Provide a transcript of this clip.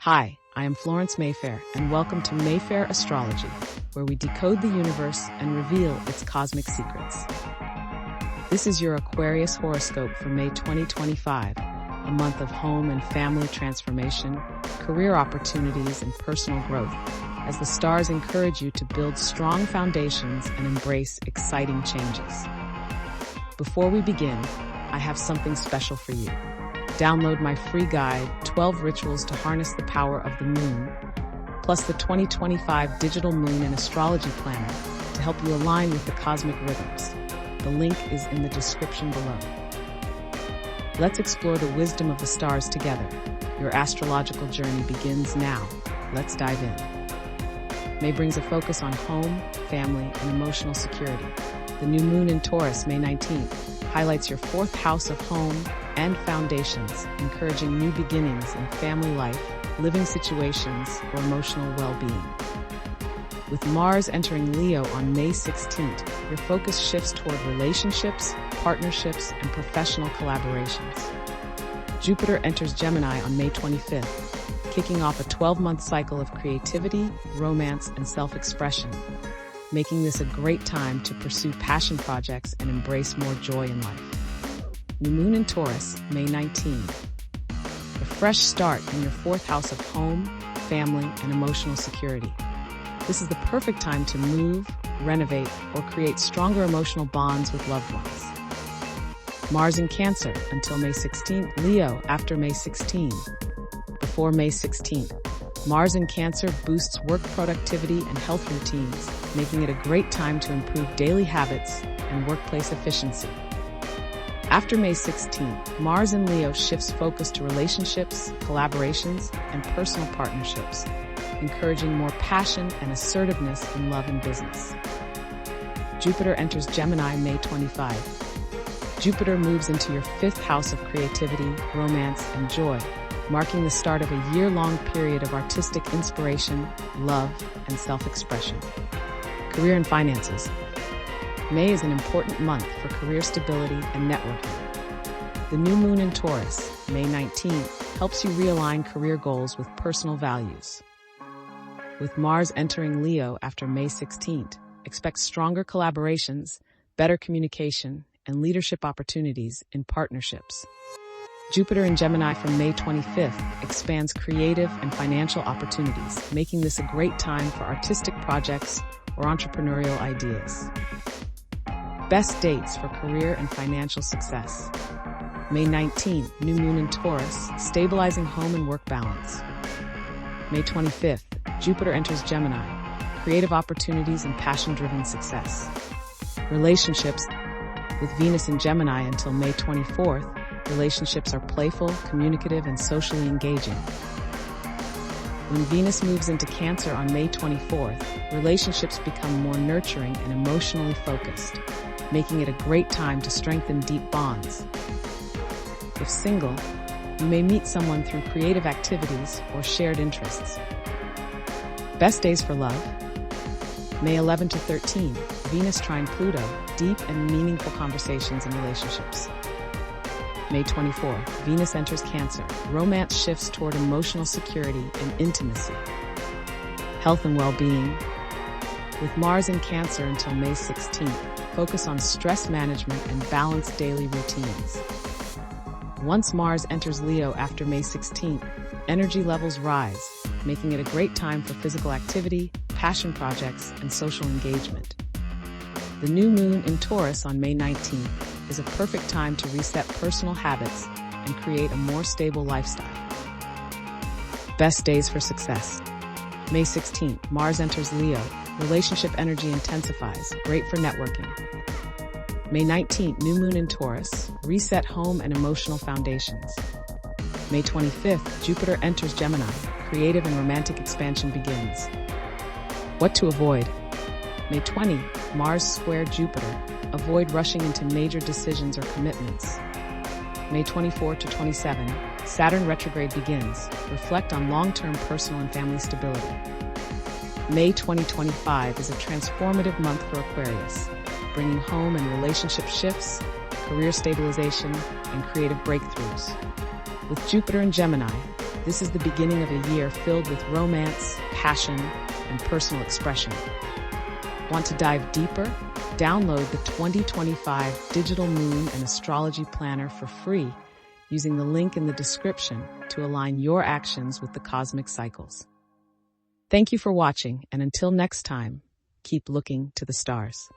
Hi, I am Florence Mayfair, and welcome to Mayfair Astrology, where we decode the universe and reveal its cosmic secrets. This is your Aquarius Horoscope for May 2025, a month of home and family transformation, career opportunities, and personal growth, as the stars encourage you to build strong foundations and embrace exciting changes. Before we begin, I have something special for you. Download my free guide, 12 Rituals to Harness the Power of the Moon, plus the 2025 Digital Moon and Astrology Planner to help you align with the cosmic rhythms. The link is in the description below. Let's explore the wisdom of the stars together. Your astrological journey begins now. Let's dive in. May brings a focus on home, family, and emotional security. The new moon in Taurus, May 19th, highlights your fourth house of home and foundations, encouraging new beginnings in family life, living situations, or emotional well-being. With Mars entering Leo on May 16th, your focus shifts toward relationships, partnerships, and professional collaborations. Jupiter enters Gemini on May 25th, kicking off a 12-month cycle of creativity, romance, and self-expression, making this a great time to pursue passion projects and embrace more joy in life. New moon in Taurus, May 19. A fresh start in your fourth house of home, family, and emotional security. This is the perfect time to move, renovate, or create stronger emotional bonds with loved ones. Mars in Cancer until May 16th, Leo after May 16. Before May 16th, Mars in Cancer boosts work productivity and health routines, making it a great time to improve daily habits and workplace efficiency. After May 16th, Mars in Leo shifts focus to relationships, collaborations, and personal partnerships, encouraging more passion and assertiveness in love and business. Jupiter enters Gemini May 25. Jupiter moves into your fifth house of creativity, romance, and joy, marking the start of a year-long period of artistic inspiration, love, and self-expression. Career and finances. May is an important month for career stability and networking. The new moon in Taurus, May 19th, helps you realign career goals with personal values. With Mars entering Leo after May 16th, expect stronger collaborations, better communication, and leadership opportunities in partnerships. Jupiter in Gemini from May 25th expands creative and financial opportunities, making this a great time for artistic projects or entrepreneurial ideas. Best dates for career and financial success. May 19th, new moon in Taurus, stabilizing home and work balance. May 25th, Jupiter enters Gemini, creative opportunities and passion-driven success. Relationships. With Venus in Gemini until May 24th, relationships are playful, communicative, and socially engaging. When Venus moves into Cancer on May 24th, relationships become more nurturing and emotionally focused, making it a great time to strengthen deep bonds. If single, you may meet someone through creative activities or shared interests. Best days for love. May 11 to 13, Venus trine Pluto, deep and meaningful conversations and relationships. May 24, Venus enters Cancer, romance shifts toward emotional security and intimacy. Health and well-being. With Mars in Cancer until May 16th, focus on stress management and balanced daily routines. Once Mars enters Leo after May 16th, energy levels rise, making it a great time for physical activity, passion projects, and social engagement. The new moon in Taurus on May 19th is a perfect time to reset personal habits and create a more stable lifestyle. Best days for success. May 16th, Mars enters Leo. Relationship energy intensifies, great for networking. May 19th, new moon in Taurus, reset home and emotional foundations. May 25th, Jupiter enters Gemini, creative and romantic expansion begins. What to avoid? May 20, Mars square Jupiter, avoid rushing into major decisions or commitments. May 24 to 27, Saturn retrograde begins, reflect on long-term personal and family stability. May 2025 is a transformative month for Aquarius, bringing home and relationship shifts, career stabilization, and creative breakthroughs. With Jupiter in Gemini, This is the beginning of a year filled with romance, passion, and personal expression. Want to dive deeper? Download the 2025 Digital Moon and Astrology Planner for free using the link in the description to align your actions with the cosmic cycles. Thank you for watching, and until next time, keep looking to the stars.